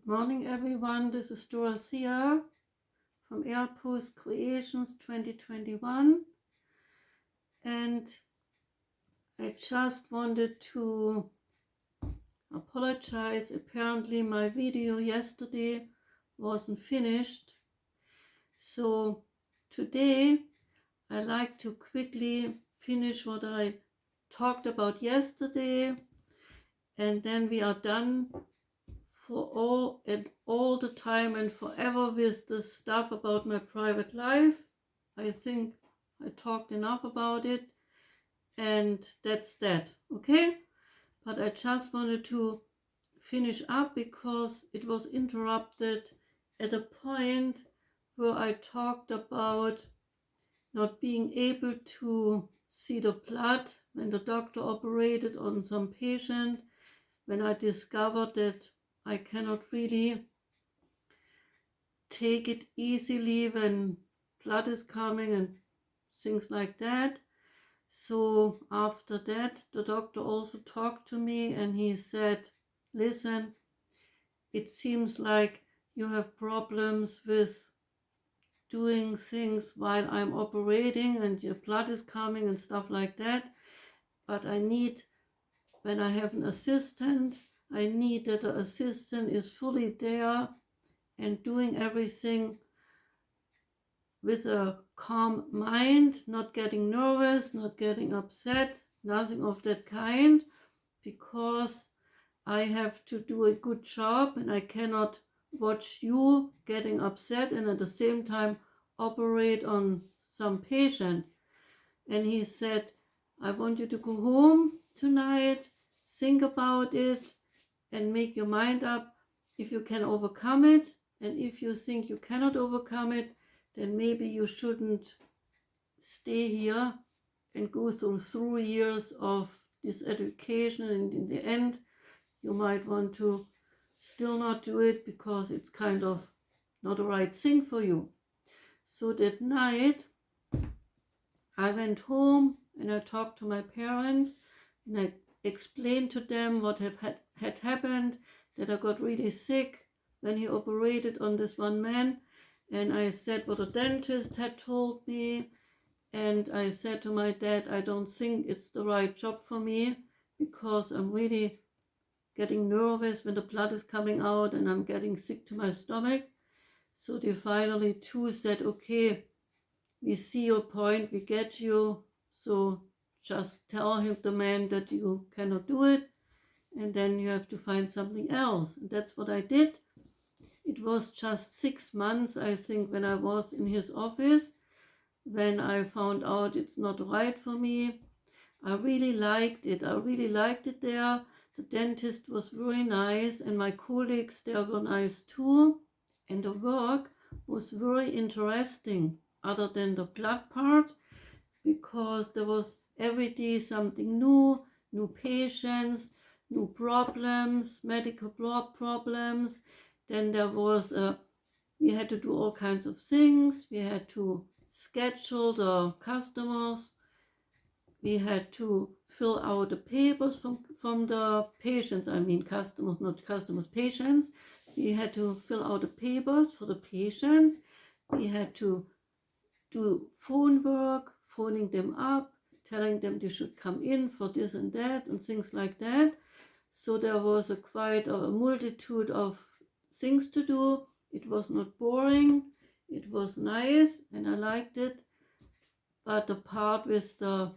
Morning everyone, this is Dorothea from Airpost Creations 2021, and I just wanted to apologize. Apparently my video yesterday wasn't finished, so today I like to quickly finish what I talked about yesterday, and then we are done for all the time and forever with the stuff about my private life. I think I talked enough about it, and that's that, okay? But I just wanted to finish up because it was interrupted at a point where I talked about not being able to see the blood when the doctor operated on some patient, when I discovered that I cannot really take it easily when blood is coming and things like that. So after that, the doctor also talked to me and he said, listen, it seems like you have problems with doing things while I'm operating and your blood is coming and stuff like that. But I need, when I have an assistant, I need that the assistant is fully there and doing everything with a calm mind, not getting nervous, not getting upset, nothing of that kind, because I have to do a good job and I cannot watch you getting upset and at the same time operate on some patient. And he said, I want you to go home tonight, think about it and make your mind up if you can overcome it. And if you think you cannot overcome it, then maybe you shouldn't stay here and go through 3 years of this education, and in the end you might want to still not do it because it's kind of not the right thing for you. So that night I went home and I talked to my parents and I explained to them what had happened, that I got really sick when he operated on this one man. And I said what the dentist had told me, and I said to my dad, I don't think it's the right job for me because I'm really getting nervous when the blood is coming out and I'm getting sick to my stomach. So they finally too said, okay, we see your point, we get you, so just tell him, the man, that you cannot do it and then you have to find something else. And that's what I did. It was just 6 months, I think, when I was in his office, when I found out it's not right for me. I really liked it. I really liked it there. The dentist was very nice and my colleagues there were nice too. And the work was very interesting, other than the blood part, because there was every day something new, new patients, new problems, medical problems. Then there was we had to do all kinds of things. We had to schedule the customers. We had to fill out the papers from the patients. I mean customers, not customers, patients. We had to fill out the papers for the patients. We had to do phone work, phoning them up, telling them they should come in for this and that and things like that. So there was quite a multitude of things to do. It was not boring, it was nice and I liked it. But the part with the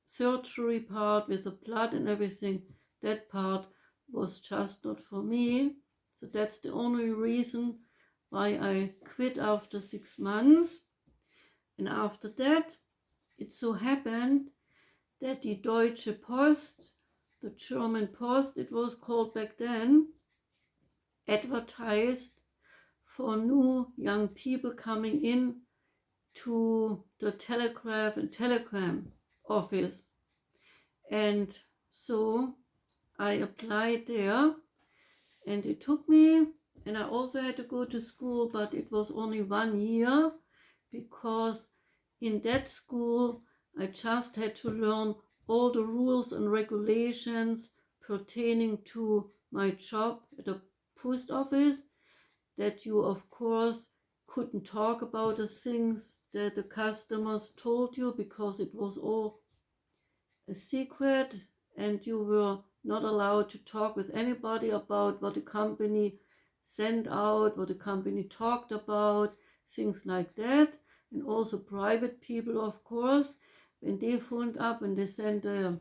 surgery part, with the blood and everything, that part was just not for me. So that's the only reason why I quit after 6 months. And after that, it so happened that the Deutsche Post, the German Post it was called back then, advertised for new young people coming in to the telegraph and telegram office. And so I applied there and it took me, and I also had to go to school, but it was only 1 year, because in that school I just had to learn all the rules and regulations pertaining to my job at a post office, that you of course couldn't talk about the things that the customers told you because it was all a secret, and you were not allowed to talk with anybody about what the company sent out, what the company talked about, things like that. And also private people, of course, when they phoned up and they sent a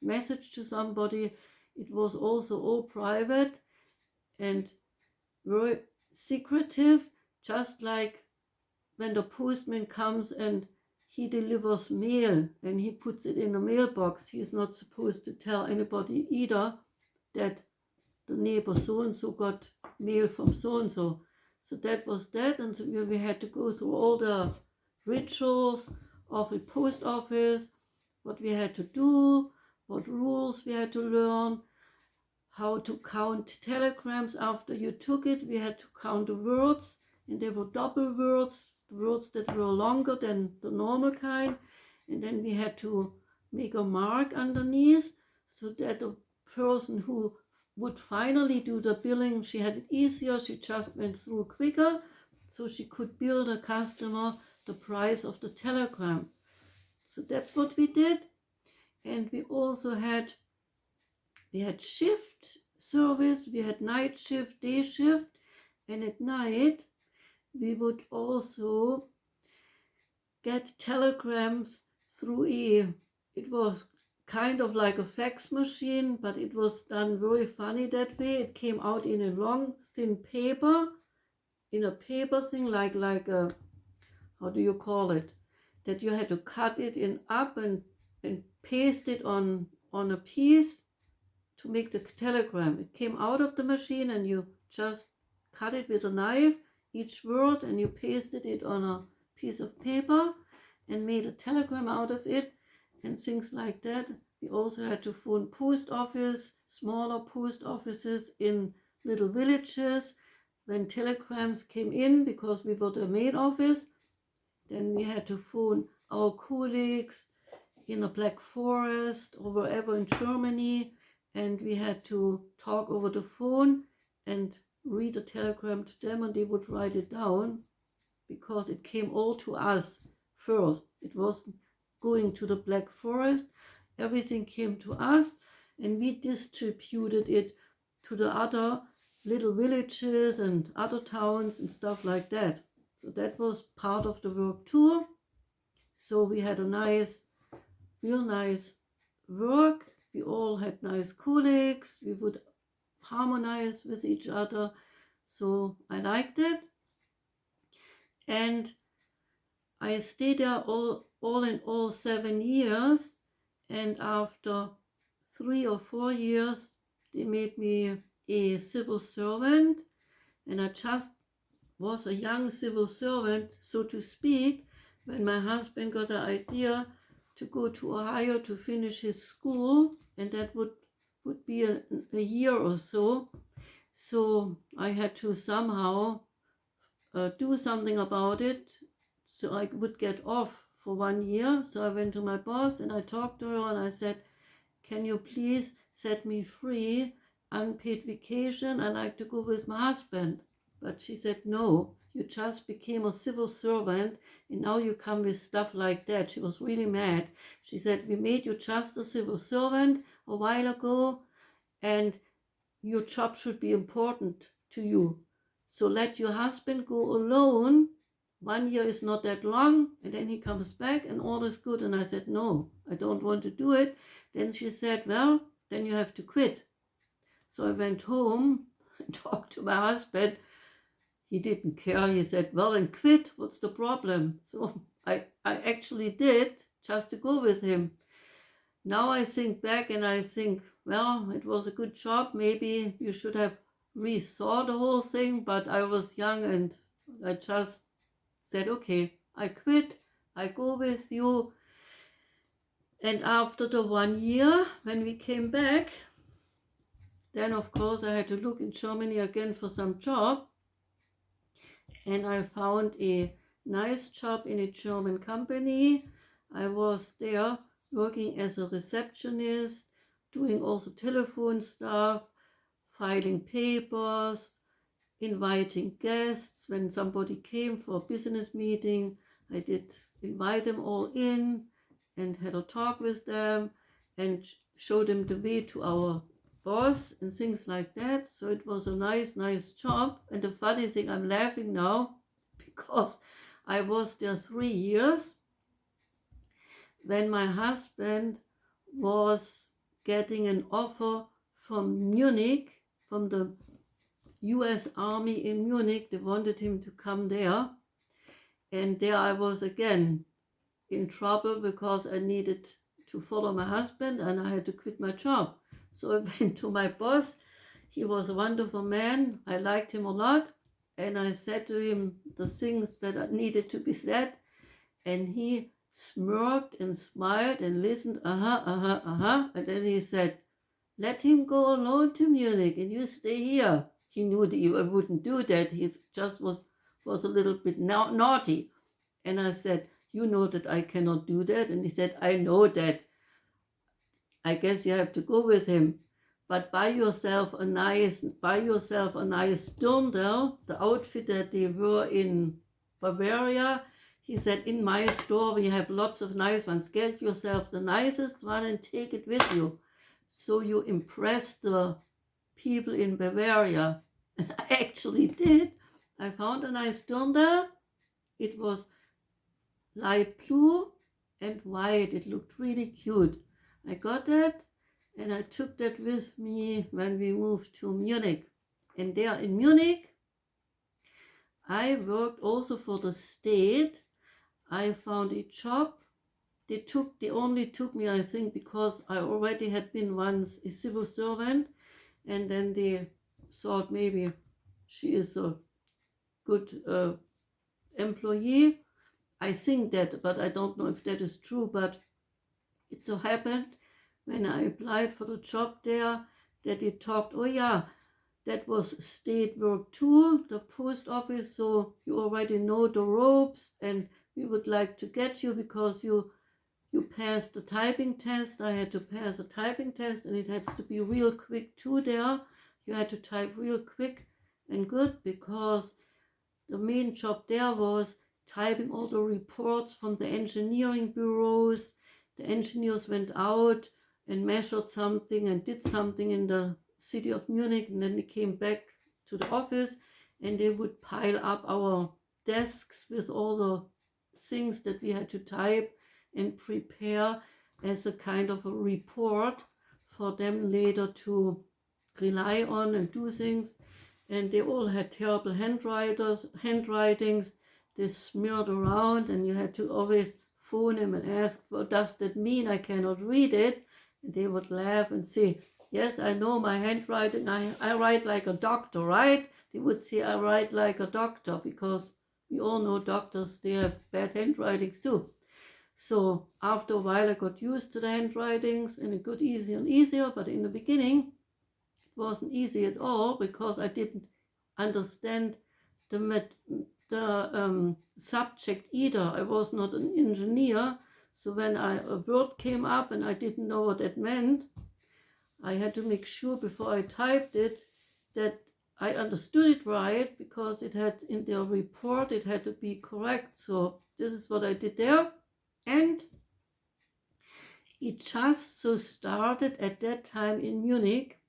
message to somebody, it was also all private and very secretive, just like when the postman comes and he delivers mail and he puts it in a mailbox. He's not supposed to tell anybody either that the neighbor so-and-so got mail from so-and-so. So that was that, and so we had to go through all the rituals of a post office, what we had to do, what rules we had to learn, how to count telegrams after you took it. We had to count the words, and there were double words, words that were longer than the normal kind, and then we had to make a mark underneath so that the person who would finally do the billing, she had it easier, she just went through quicker, so she could bill the customer the price of the telegram. So that's what we did. And we also had shift service, we had night shift, day shift, and at night we would also get telegrams through it was kind of like a fax machine, but it was done very funny that way. It came out in a long thin paper, in a paper thing like a, how do you call it, that you had to cut it in up and paste it on a piece to make the telegram. It came out of the machine and you just cut it with a knife, each word, and you pasted it on a piece of paper and made a telegram out of it and things like that. We also had to phone post office, smaller post offices in little villages. When telegrams came in, because we were the main office, then we had to phone our colleagues in the Black Forest or wherever in Germany, and we had to talk over the phone and read a telegram to them, and they would write it down because it came all to us first. It wasn't going to the Black Forest. Everything came to us, and we distributed it to the other little villages and other towns and stuff like that. So that was part of the work too. So we had a nice, real nice work. We all had nice colleagues. We would harmonize with each other. So I liked it. And I stayed there all in all 7 years. And after 3 or 4 years, they made me a civil servant. And I just was a young civil servant, so to speak, when my husband got the idea to go to Ohio to finish his school, and that would be a year or so. So I had to somehow do something about it so I would get off for 1 year. So I went to my boss and I talked to her and I said, can you please set me free, unpaid vacation? I like to go with my husband. But she said, no, you just became a civil servant and now you come with stuff like that. She was really mad. She said, we made you just a civil servant a while ago and your job should be important to you. So let your husband go alone. 1 year is not that long, and then he comes back and all is good. And I said, no, I don't want to do it. Then she said, well, then you have to quit. So I went home and talked to my husband. He didn't care. He said, well, then quit. What's the problem? So I actually did, just to go with him. Now I think back and I think, well, it was a good job. Maybe you should have rethought the whole thing, but I was young and I just said, okay, I quit. I go with you. And after the 1 year, when we came back, then of course I had to look in Germany again for some job. And I found a nice job in a German company. I was there working as a receptionist, doing also telephone stuff, filing papers, inviting guests. When somebody came for a business meeting, I did invite them all in and had a talk with them and showed them the way to our boss and things like that. So it was a nice job. And the funny thing, I'm laughing now because I was there 3 years when my husband was getting an offer from Munich, from the US Army in Munich. They wanted him to come there. And there I was again in trouble because I needed to follow my husband and I had to quit my job. So I went to my boss. He was a wonderful man. I liked him a lot. And I said to him the things that needed to be said. And he smirked and smiled and listened, And then he said, let him go alone to Munich and you stay here. He knew that I wouldn't do that. He just was a little bit naughty. And I said, you know that I cannot do that. And he said, I know that. I guess you have to go with him. But buy yourself a nice dirndl, the outfit that they wore in Bavaria. He said, in my store we have lots of nice ones. Get yourself the nicest one and take it with you. So you impress the people in Bavaria. And I actually did. I found a nice dirndl. It was light blue and white. It looked really cute. I got that and I took that with me when we moved to Munich. And there in Munich, I worked also for the state. I found a job. They only took me, I think, because I already had been once a civil servant, and then they thought maybe she is a good employee. I think that, but I don't know if that is true. But it so happened when I applied for the job there that they talked, oh yeah, that was state work too, the post office, so you already know the ropes and we would like to get you because you passed the typing test. I had to pass a typing test and it has to be real quick too there. You had to type real quick and good because the main job there was typing all the reports from the engineering bureaus. The engineers went out and measured something and did something in the city of Munich, and then they came back to the office and they would pile up our desks with all the things that we had to type and prepare as a kind of a report for them later to rely on and do things. And they all had terrible handwritings. They smeared around and you had to always phone them and ask, what does that mean? I cannot read it. And they would laugh and say, yes, I know my handwriting. I write like a doctor, right? They would say I write like a doctor because we all know doctors, they have bad handwritings too. So after a while I got used to the handwritings and it got easier and easier, but in the beginning it wasn't easy at all because I didn't understand the subject either. I was not an engineer, so when a word came up and I didn't know what it meant, I had to make sure before I typed it that I understood it right because it had in their report, it had to be correct. So this is what I did there. And it just so started at that time in Munich,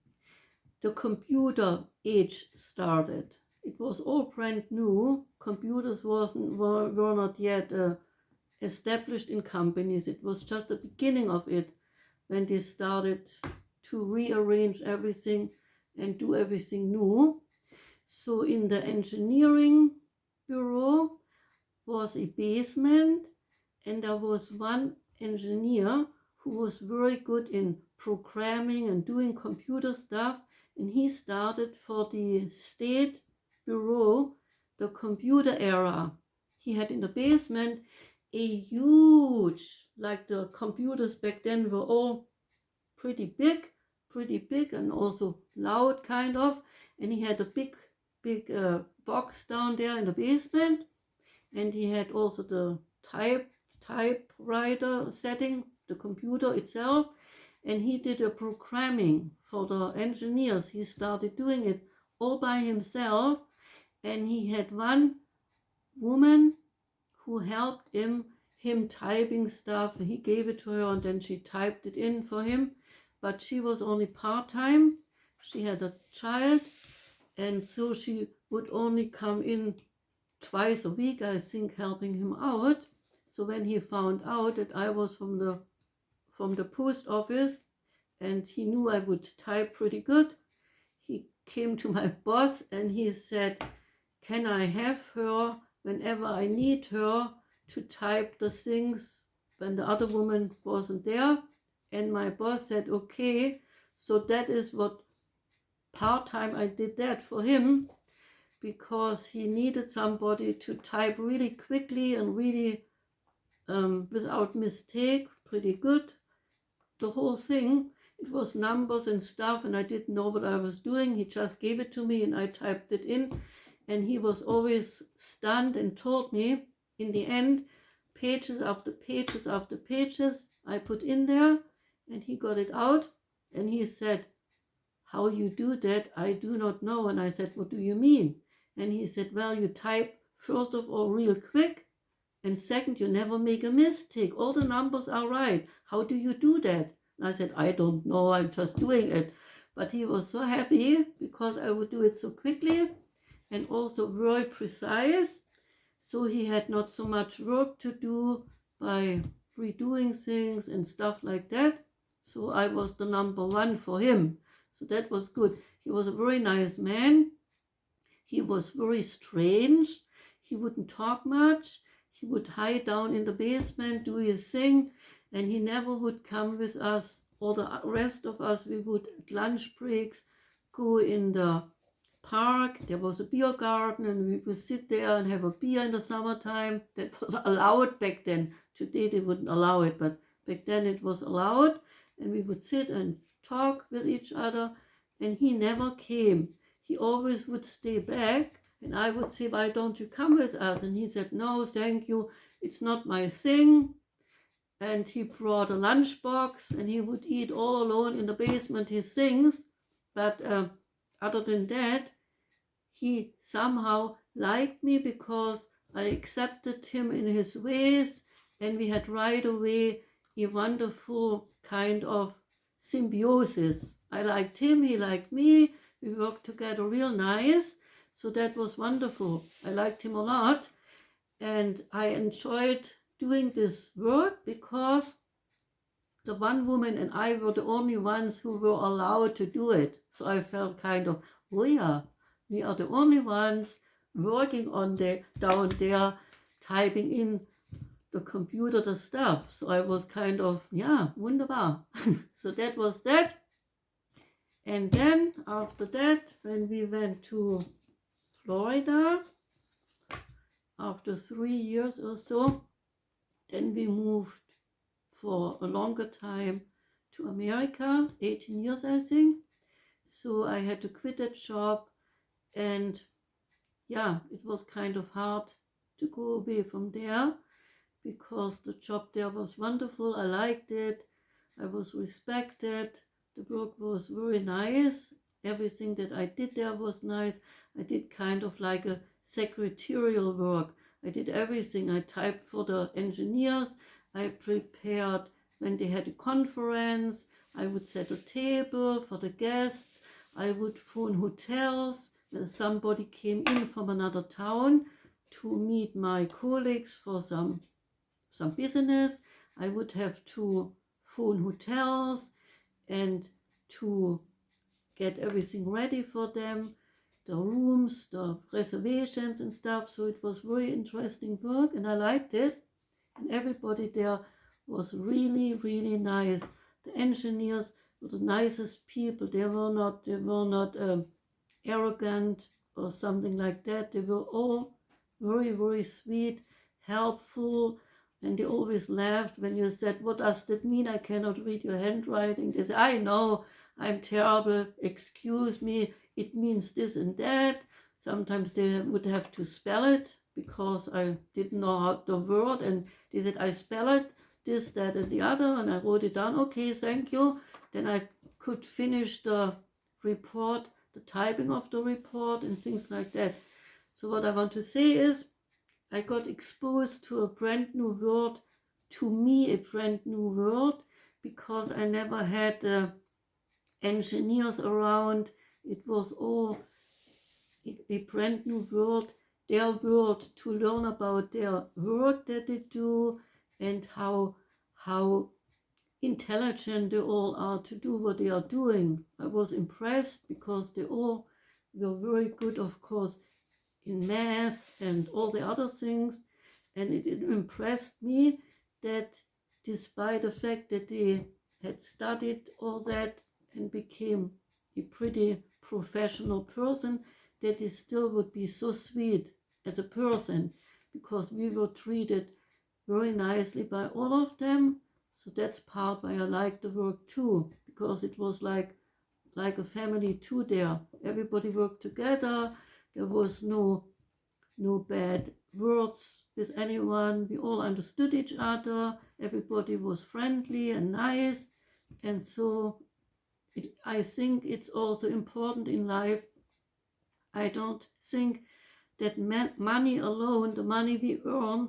the computer age started. It was all brand new. Computers were not yet established in companies. It was just the beginning of it when they started to rearrange everything and do everything new. So in the engineering bureau was a basement and there was one engineer who was very good in programming and doing computer stuff, and he started for the state bureau the computer era. He had in the basement a huge, like the computers back then were all pretty big and also loud kind of, and he had a big box down there in the basement, and he had also the typewriter setting, the computer itself, and he did a programming for the engineers. He started doing it all by himself, and he had one woman who helped him typing stuff. He gave it to her and then she typed it in for him, but she was only part-time. She had a child, and so she would only come in twice a week, I think, helping him out. So when he found out that I was from the post office and he knew I would type pretty good, he came to my boss and he said, can I have her whenever I need her to type the things when the other woman wasn't there? And my boss said, okay. So that is what part-time I did that for him, because he needed somebody to type really quickly and really without mistake, pretty good. The whole thing, it was numbers and stuff, and I didn't know what I was doing. He just gave it to me and I typed it in, and he was always stunned and told me in the end, pages after pages after pages I put in there, and he got it out and he said, how you do that, I do not know. And I said, what do you mean? And he said, well, you type first of all real quick, and second, you never make a mistake. All the numbers are right. How do you do that? And I said, I don't know, I'm just doing it. But he was so happy because I would do it so quickly and also very precise. So he had not so much work to do by redoing things and stuff like that. So I was the number one for him. So that was good. He was a very nice man. He was very strange. He wouldn't talk much. He would hide down in the basement, do his thing, and he never would come with us. All the rest of us, we would at lunch breaks go in the park. There was a beer garden and we would sit there and have a beer in the summertime. That was allowed back then. Today they wouldn't allow it, but back then it was allowed, and we would sit and talk with each other, and he never came. He always would stay back, and I would say, why don't you come with us? And he said, no, thank you, it's not my thing. And he brought a lunchbox and he would eat all alone in the basement his things. But other than that, he somehow liked me because I accepted him in his ways, and we had right away a wonderful kind of symbiosis. I liked him, he liked me, we worked together real nice. So that was wonderful. I liked him a lot, and I enjoyed doing this work because the one woman and I were the only ones who were allowed to do it. So I felt kind of, oh yeah, we are the only ones working on down there, typing in the computer the stuff. So I was kind of, yeah, wunderbar. So that was that. And then after that, when we went to Florida, after 3 years or so, then we moved for a longer time to America, 18 years I think. So I had to quit that job, and yeah, it was kind of hard to go away from there because the job there was wonderful. I liked it. I was respected. The work was very nice. Everything that I did there was nice. I did kind of like a secretarial work. I did everything. I typed for the engineers. I prepared when they had a conference. I would set a table for the guests. I would phone hotels when somebody came in from another town to meet my colleagues for some business. I would have to phone hotels and to get everything ready for them, the rooms, the reservations and stuff. So it was very interesting work, and I liked it. And everybody there was really, really nice. The engineers were the nicest people. They were not arrogant or something like that. They were all very, very sweet, helpful, and they always laughed when you said, what does that mean? I cannot read your handwriting. They said, I know, I'm terrible, excuse me, it means this and that. Sometimes they would have to spell it because I didn't know how the word, and they said, I spell it, this, that, and the other, and I wrote it down. Okay, thank you. Then I could finish the report, the typing of the report and things like that. So what I want to say is, I got exposed to a brand new world, to me a brand new world, because I never had engineers around. It was all a brand new world, their world, to learn about their work that they do and how intelligent they all are to do what they are doing. I was impressed because they all were very good, of course, in math and all the other things, and it impressed me that despite the fact that they had studied all that and became a pretty professional person, that they still would be so sweet as a person, because we were treated very nicely by all of them. So that's part why I like the work too, because it was like a family too there. Everybody worked together. There was no bad words with anyone. We all understood each other. Everybody was friendly and nice. And so I think it's also important in life. I don't think that money alone, the money we earn,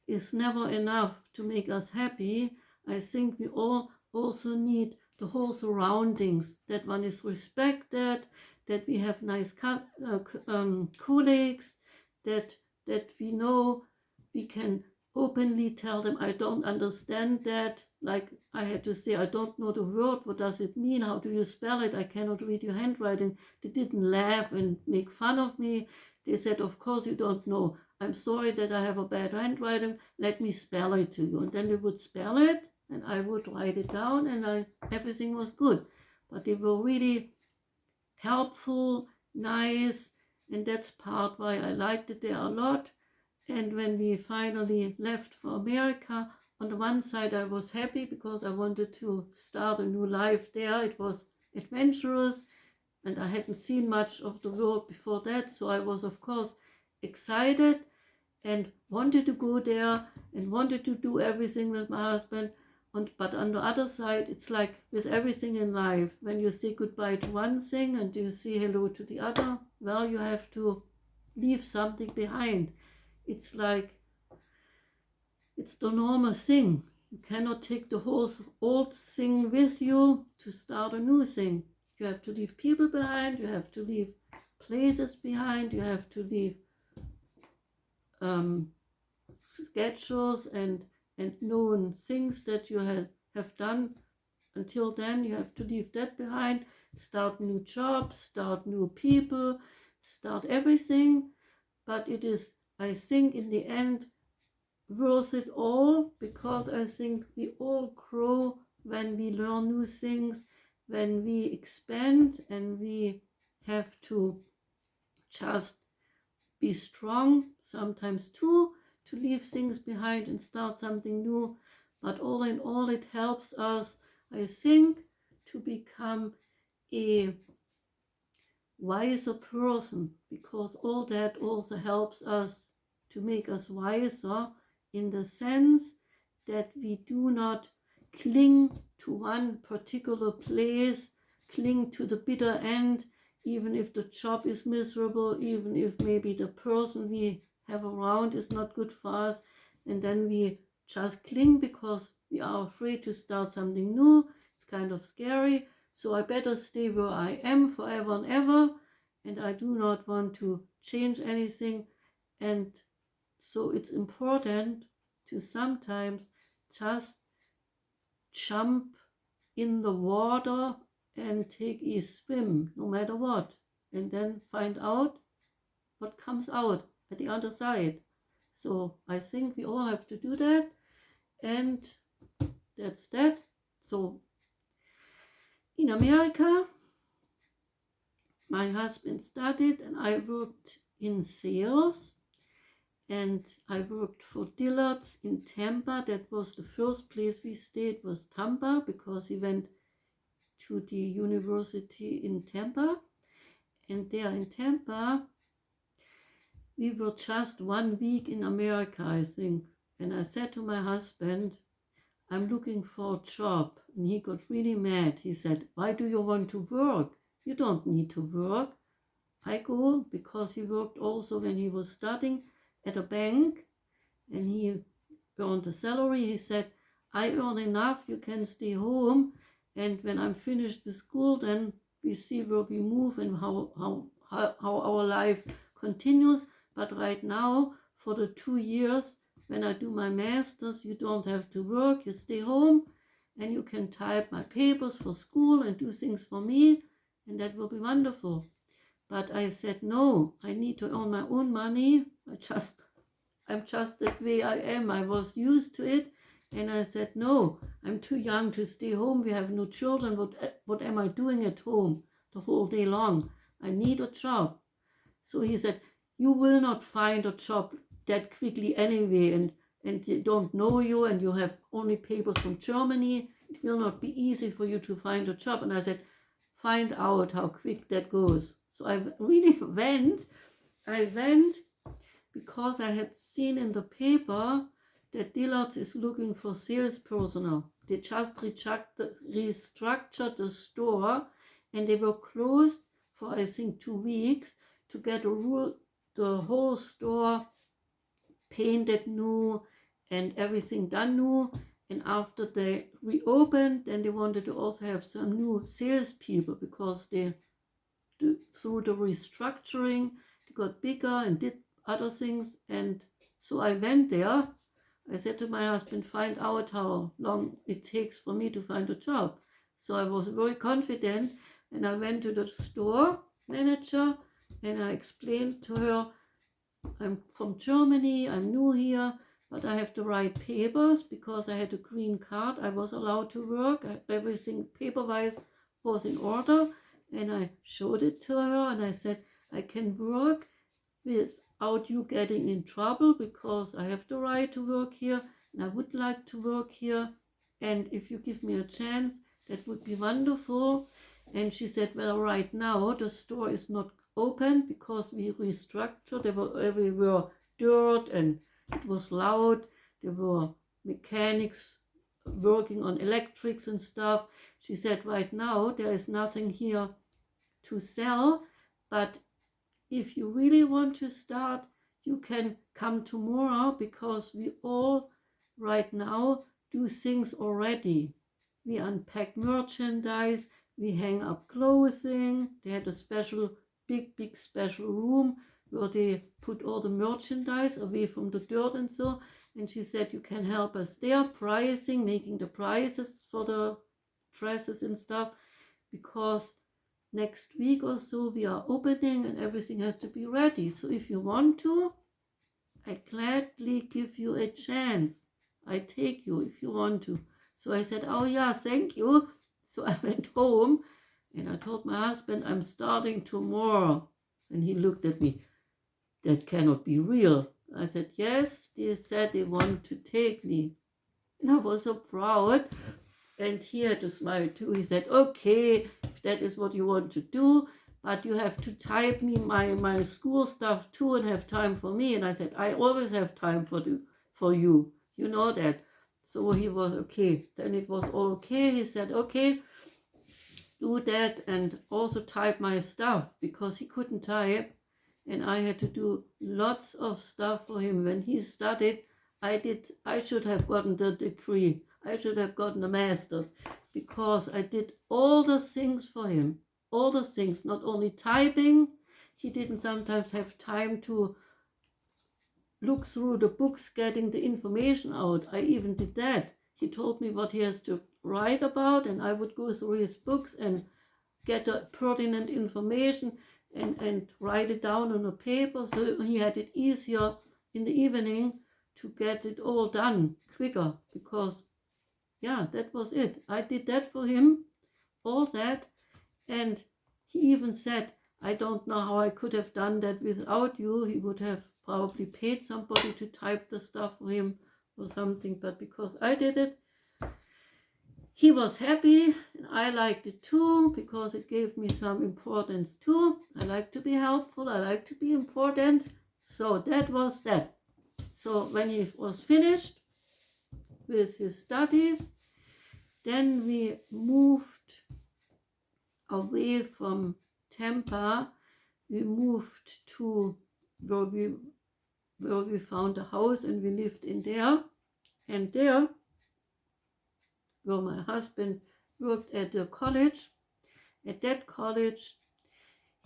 is never enough to make us happy. I think we all also need the whole surroundings, that one is respected, that we have nice colleagues, that we know we can openly tell them, I don't understand that. Like I had to say, I don't know the word. What does it mean? How do you spell it? I cannot read your handwriting. They didn't laugh and make fun of me. They said, of course you don't know. I'm sorry that I have a bad handwriting. Let me spell it to you. And then they would spell it and I would write it down, and everything was good. But they were really helpful, nice, and that's part why I liked it there a lot. And when we finally left for America, on the one side I was happy because I wanted to start a new life there. It was adventurous and I hadn't seen much of the world before that, so I was of course excited and wanted to go there and wanted to do everything with my husband. But on the other side, it's like with everything in life, when you say goodbye to one thing and you say hello to the other, well, you have to leave something behind. It's like, it's the normal thing. You cannot take the whole old thing with you to start a new thing. You have to leave people behind, you have to leave places behind, you have to leave schedules and known things that you have done until then. You have to leave that behind, start new jobs, start new people, start everything. But it is, I think, in the end worth it all, because I think we all grow when we learn new things, when we expand, and we have to just be strong sometimes too, to leave things behind and start something new. But all in all, it helps us, I think, to become a wiser person, because all that also helps us to make us wiser, in the sense that we do not cling to one particular place, cling to the bitter end, even if the job is miserable, even if maybe the person we have around is not good for us, and then we just cling because we are afraid to start something new. It's kind of scary. So I better stay where I am forever and ever, and I do not want to change anything. And so it's important to sometimes just jump in the water and take a swim, no matter what, and then find out what comes out at the other side. So I think we all have to do that, and that's that. So in America, my husband studied and I worked in sales, and I worked for Dillard's in Tampa. That was the first place we stayed, was Tampa, because he went to the university in Tampa. And there in Tampa, we were just 1 week in America, I think. And I said to my husband, I'm looking for a job. And he got really mad. He said, why do you want to work? You don't need to work. I go, because he worked also when he was studying at a bank, and he earned a salary. He said, I earn enough, you can stay home, and when I'm finished with school, then we see where we move and how our life continues. But right now, for the 2 years, when I do my master's, you don't have to work, you stay home, and you can type my papers for school and do things for me, and that will be wonderful. But I said, no, I need to earn my own money. I'm just that way I am. I was used to it. And I said, no, I'm too young to stay home. We have no children. What am I doing at home the whole day long? I need a job. So he said, you will not find a job that quickly anyway, and they don't know you, and you have only papers from Germany. It will not be easy for you to find a job. And I said, find out how quick that goes. So I really went because I had seen in the paper that Dillard's is looking for sales personnel. They just restructured the store, and they were closed for I think 2 weeks to get the whole store painted new and everything done new. And after they reopened, then they wanted to also have some new salespeople, because through the restructuring, they got bigger and did other things. And so I went there. I said to my husband, find out how long it takes for me to find a job. So I was very confident, and I went to the store manager and I explained to her, I'm from Germany, I'm new here, but I have the right papers because I had a green card. I was allowed to work. Everything paper-wise was in order. And I showed it to her and I said, I can work without you getting in trouble, because I have the right to work here and I would like to work here. And if you give me a chance, that would be wonderful. And she said, well, right now the store is not open because we restructured. There were everywhere dirt and it was loud. There were mechanics working on electrics and stuff. She said, right now there is nothing here to sell, but if you really want to start, you can come tomorrow, because we all right now do things already. We unpack merchandise, we hang up clothing. They had a special, big special room where they put all the merchandise away from the dirt and so. And she said, you can help us there, pricing, making the prices for the dresses and stuff, because next week or so we are opening and everything has to be ready. So if you want to, I gladly give you a chance. I take you if you want to. So I said, oh yeah, thank you. So I went home and I told my husband, I'm starting tomorrow. And he looked at me, that cannot be real. I said, yes, they said they want to take me. And I was so proud. And he had to smile too. He said, okay, if that is what you want to do, but you have to type me my school stuff too and have time for me. And I said, I always have time for you. You know that. So he was okay. Then it was all okay. He said, okay, do that and also type my stuff, because he couldn't type. And I had to do lots of stuff for him. When he studied, I should have gotten the degree. I should have gotten a master's, because I did all the things for him. All the things, not only typing. He didn't sometimes have time to look through the books, getting the information out. I even did that. He told me what he has to write about, and I would go through his books and get the pertinent information and write it down on a paper, so he had it easier in the evening to get it all done quicker, because yeah, that was it. I did that for him, all that. And he even said, I don't know how I could have done that without you. He would have probably paid somebody to type the stuff for him or something, but because I did it, he was happy, and I liked it too, because it gave me some importance too. I like to be helpful, I like to be important. So that was that. So when he was finished with his studies, then we moved away from Tampa we moved to where we found a house, and we lived in there. And there, where my husband worked at the college, at that college,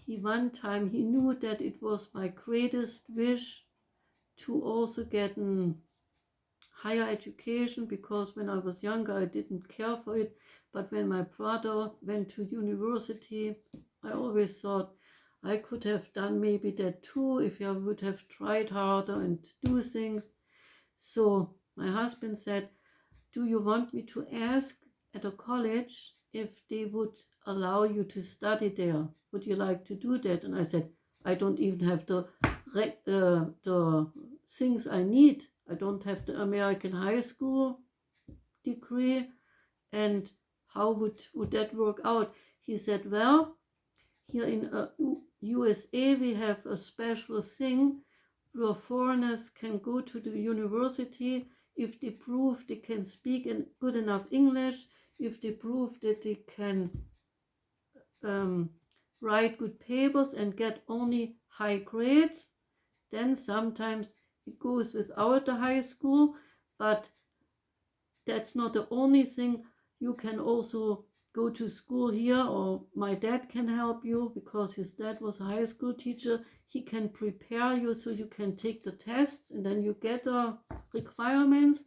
one time he knew that it was my greatest wish to also get a higher education, because when I was younger I didn't care for it, but when my brother went to university, I always thought I could have done maybe that too if I would have tried harder and do things. So my husband said, do you want me to ask at a college if they would allow you to study there? Would you like to do that? And I said, I don't even have the things I need. I don't have the American high school degree, and how would that work out? He said, well, here in USA we have a special thing where foreigners can go to the university if they prove they can speak good enough English, if they prove that they can write good papers and get only high grades. Then sometimes it goes without the high school, but that's not the only thing. You can also go to school here, or my dad can help you because his dad was a high school teacher. He can prepare you so you can take the tests, and then you get the requirements,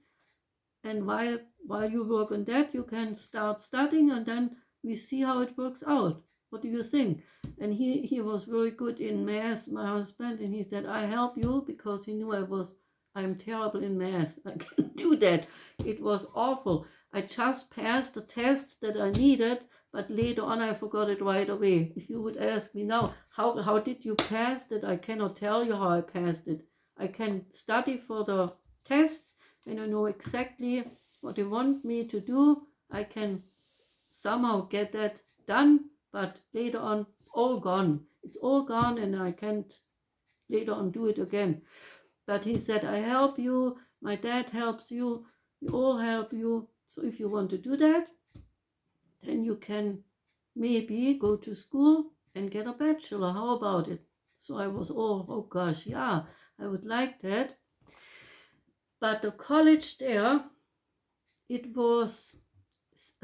and while you work on that you can start studying, and then we see how it works out. What do you think? And he was very good in math, my husband, and he said, I help you, because he knew I'm terrible in math. I can't do that. It was awful. I just passed the tests that I needed, but later on I forgot it right away. If you would ask me now, how did you pass that? I cannot tell you how I passed it. I can study for the tests, and I know exactly what they want me to do. I can somehow get that done, but later on it's all gone. It's all gone, and I can't later on do it again. But he said, I help you, my dad helps you, we all help you. So if you want to do that, then you can maybe go to school and get a bachelor. How about it? So I was all, oh gosh, yeah, I would like that. But the college there, it was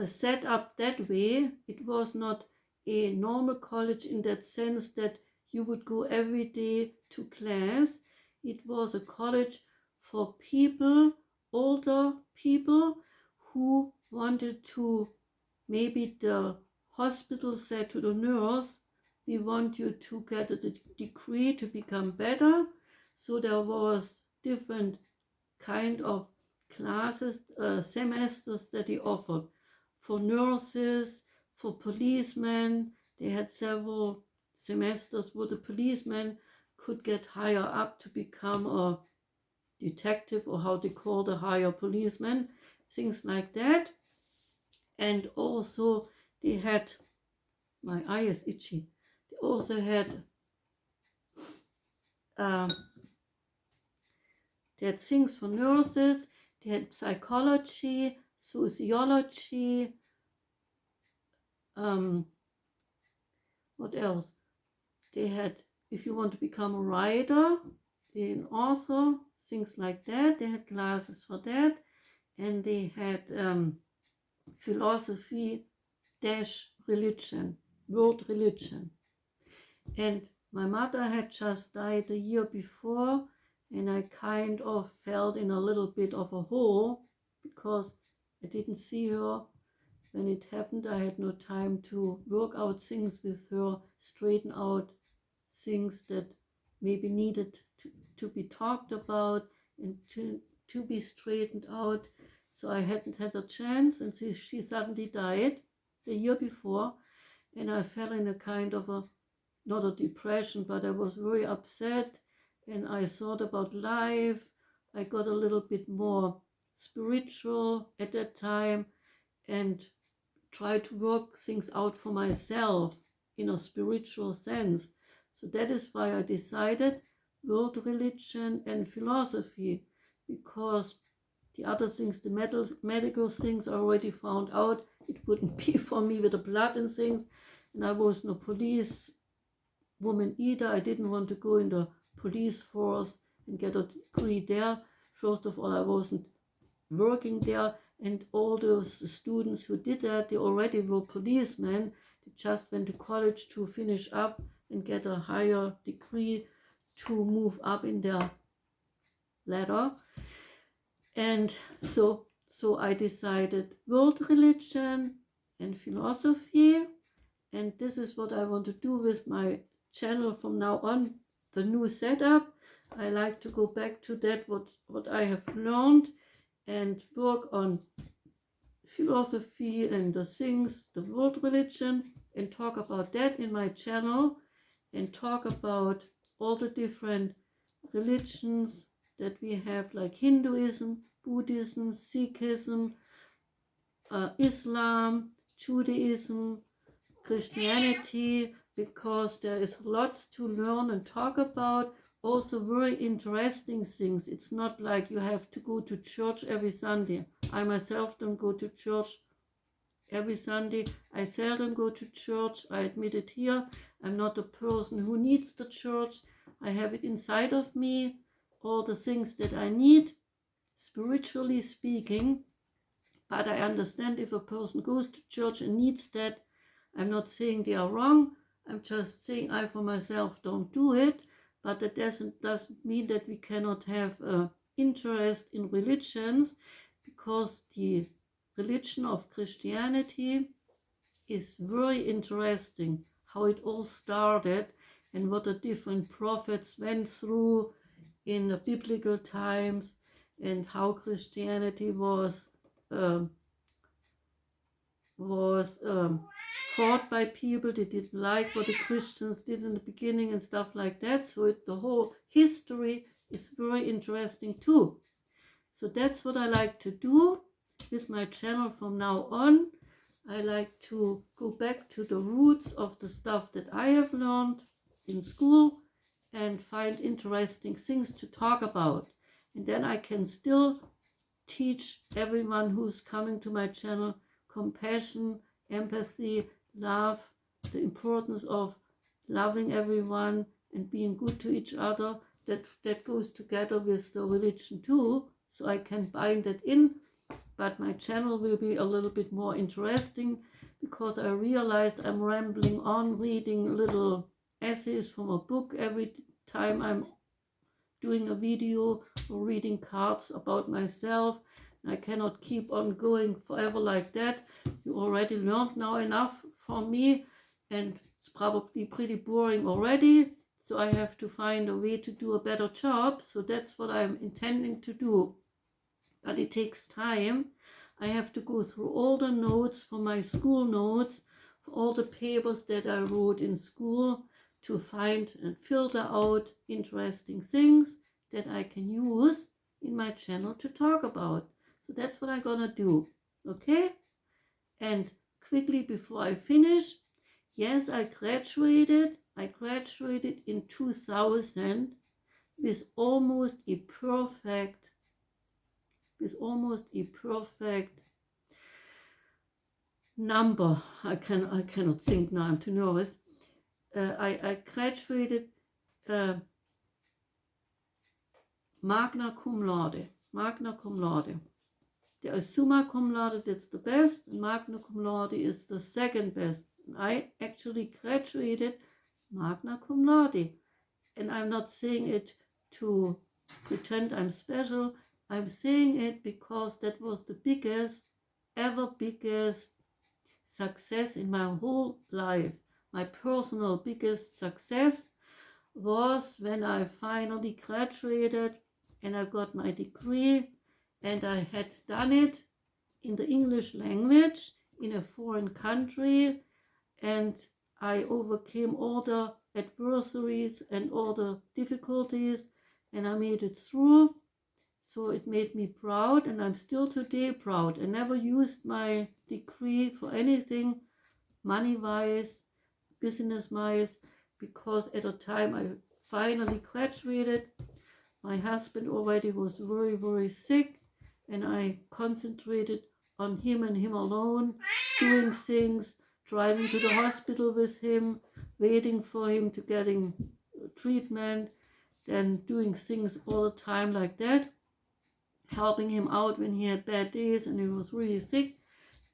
set up that way. It was not a normal college in that sense that you would go every day to class. It was a college for people, older people, who wanted to, maybe the hospital said to the nurse, we want you to get a degree to become better. So there was different kind of classes, semesters that he offered for nurses, for policemen. They had several semesters where the policemen could get higher up to become a detective, or how they call the higher policeman, things like that. And also they had, my eye is itchy, they also had they had things for nurses, they had psychology, sociology, what else? They had, if you want to become a writer, an author, things like that. They had classes for that. And they had philosophy dash religion, world religion. And my mother had just died the year before, and I kind of felt in a little bit of a hole because I didn't see her when it happened. I had no time to work out things with her, straighten out things that maybe needed to be talked about and to be straightened out. So I hadn't had a chance, and she suddenly died the year before, and I fell in a kind of a, not a depression, but I was very upset, and I thought about life. I got a little bit more spiritual at that time and tried to work things out for myself in a spiritual sense. So that is why I decided world religion and philosophy, because the other things, the medical things, I already found out it wouldn't be for me with the blood and things, and I was no police woman either. I didn't want to go in the police force and get a degree there. First of all, I wasn't working there, and all those students who did that, they already were policemen. They just went to college to finish up and get a higher degree to move up in their ladder. And so I decided world religion and philosophy, and this is what I want to do with my channel from now on, the new setup. I like to go back to that, what I have learned, and work on philosophy and the things, the world religion, and talk about that in my channel, and talk about all the different religions that we have, like Hinduism, Buddhism, Sikhism, Islam, Judaism, Christianity, because there is lots to learn and talk about. Also very interesting things. It's not like you have to go to church every Sunday. I myself don't go to church every Sunday. I seldom go to church. I admit it here. I'm not a person who needs the church. I have it inside of me, all the things that I need, spiritually speaking. But I understand if a person goes to church and needs that. I'm not saying they are wrong. I'm just saying I for myself don't do it. But that doesn't mean that we cannot have interest in religions, because the religion of Christianity is very interesting, how it all started and what the different prophets went through in the biblical times, and how Christianity was fought by people. They didn't like what the Christians did in the beginning and stuff like that. So the whole history is very interesting too. So that's what I like to do with my channel from now on. I like to go back to the roots of the stuff that I have learned in school and find interesting things to talk about. And then I can still teach everyone who's coming to my channel compassion, empathy, love, the importance of loving everyone and being good to each other. That goes together with the religion too, so I can bind it in. But my channel will be a little bit more interesting, because I realized I'm rambling on, reading little essays from a book every time I'm doing a video, or reading cards about myself. I cannot keep on going forever like that. You already learned now enough from me, and it's probably pretty boring already. So I have to find a way to do a better job. So that's what I'm intending to do. But it takes time. I have to go through all the notes for my school notes, for all the papers that I wrote in school, to find and filter out interesting things that I can use in my channel to talk about. So that's what I'm gonna do, okay? And quickly before I finish, yes, I graduated in 2000 with almost a perfect number. I cannot think now, I'm too nervous. I graduated magna cum laude. There is summa cum laude, that's the best, and magna cum laude is the second best. I actually graduated magna cum laude, and I'm not saying it to pretend I'm special. I'm saying it because that was the biggest success in my whole life. My personal biggest success was when I finally graduated and I got my degree, and I had done it in the English language in a foreign country, and I overcame all the adversaries and all the difficulties, and I made it through. So it made me proud, and I'm still today proud. I never used my degree for anything money-wise, business-wise, because at the time I finally graduated, my husband already was very, very sick, and I concentrated on him and him alone, doing things, driving to the hospital with him, waiting for him to getting treatment, then doing things all the time like that, helping him out when he had bad days and he was really sick,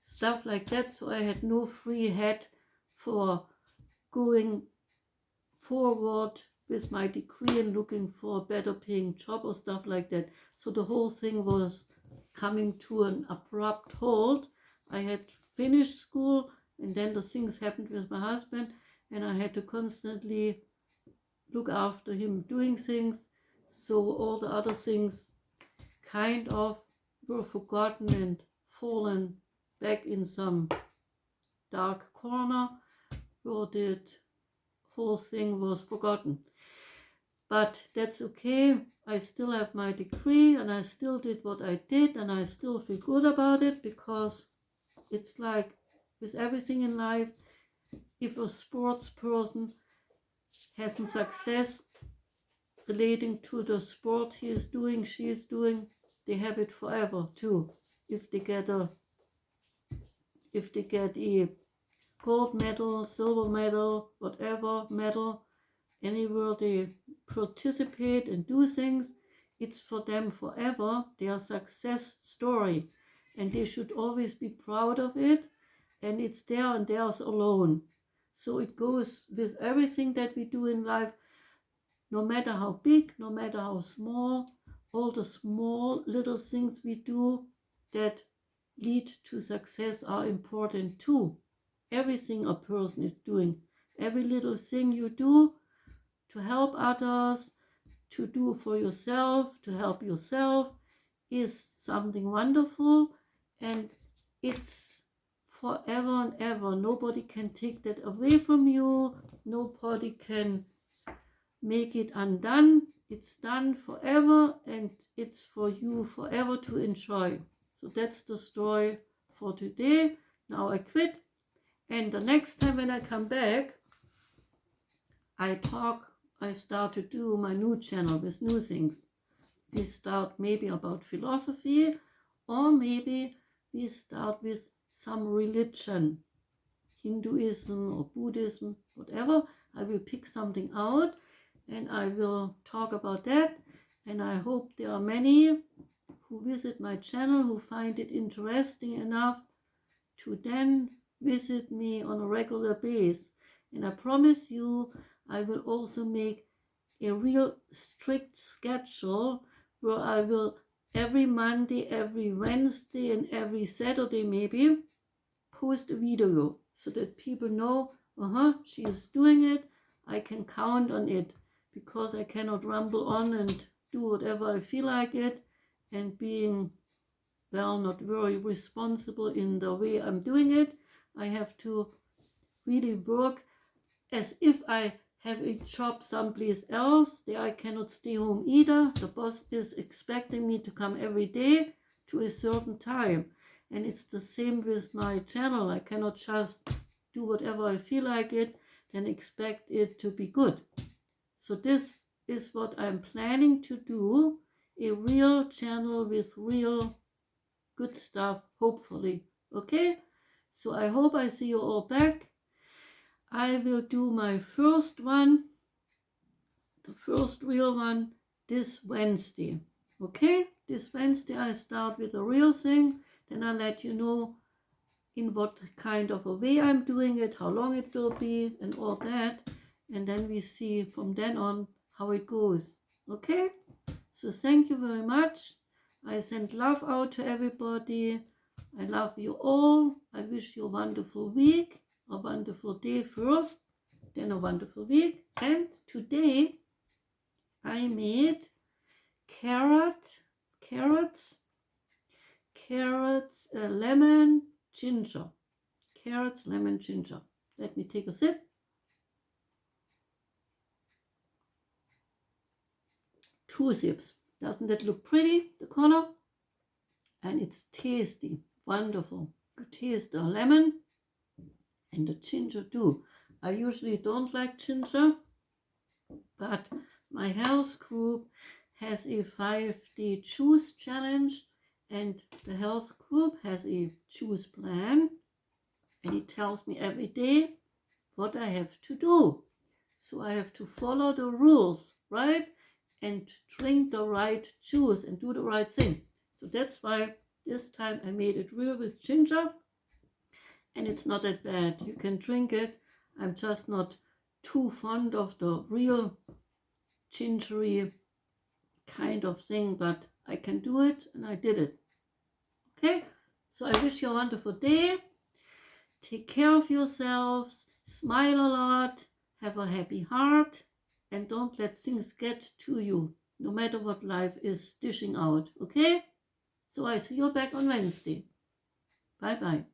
stuff like that. So I had no free head for going forward with my degree and looking for a better paying job or stuff like that. So the whole thing was coming to an abrupt halt. I had finished school and then the things happened with my husband and I had to constantly look after him doing things. So all the other things kind of were forgotten and fallen back in some dark corner where the whole thing was forgotten. But that's okay. I still have my degree and I still did what I did and I still feel good about it, because it's like with everything in life, if a sports person has a success relating to the sport he is doing, she is doing, they have it forever too. If they get a gold medal, silver medal, whatever medal, anywhere they participate and do things, it's for them forever, their success story. And they should always be proud of it. And it's there and theirs alone. So it goes with everything that we do in life, no matter how big, no matter how small, all the small little things we do that lead to success are important too. Everything a person is doing, every little thing you do to help others, to do for yourself, to help yourself, is something wonderful, and it's forever and ever. Nobody can take that away from you. Nobody can make it undone. It's done forever and it's for you forever to enjoy. So that's the story for today. Now I quit, and the next time when I come back, I start to do my new channel with new things. We start maybe about philosophy, or maybe we start with some religion, Hinduism or Buddhism, whatever. I will pick something out and I will talk about that. And I hope there are many who visit my channel who find it interesting enough to then visit me on a regular basis. And I promise you, I will also make a real strict schedule where I will every Monday, every Wednesday, and every Saturday maybe post a video so that people know, she is doing it, I can count on it, because I cannot rumble on and do whatever I feel like it and being, well, not very responsible in the way I'm doing it. I have to really work as if I have a job someplace else. There I cannot stay home either. The boss is expecting me to come every day to a certain time. And it's the same with my channel. I cannot just do whatever I feel like it, then expect it to be good. So this is what I'm planning to do, a real channel with real good stuff, hopefully. Okay? So I hope I see you all back. I will do my first one, the first real one, this Wednesday. Okay? This Wednesday I start with a real thing. Then I'll let you know in what kind of a way I'm doing it, how long it will be, and all that. And then we see from then on how it goes. Okay? So thank you very much. I send love out to everybody. I love you all. I wish you a wonderful week, a wonderful day first, then a wonderful week. And today I made carrots, lemon, ginger. Carrots, lemon, ginger. Let me take a sip. Two sips. Doesn't that look pretty, the color? And it's tasty, wonderful. You taste the lemon and the ginger too. I usually don't like ginger, but my health group has a 5-day juice challenge, and the health group has a juice plan, and it tells me every day what I have to do. So I have to follow the rules, right? And drink the right juice and do the right thing. So that's why this time I made it real with ginger, and it's not that bad. You can drink it. I'm just not too fond of the real gingery kind of thing, but I can do it, and I did it. Okay, so I wish you a wonderful day. Take care of yourselves, smile a lot, have a happy heart, and don't let things get to you, no matter what life is dishing out, okay? So I see you back on Wednesday. Bye bye.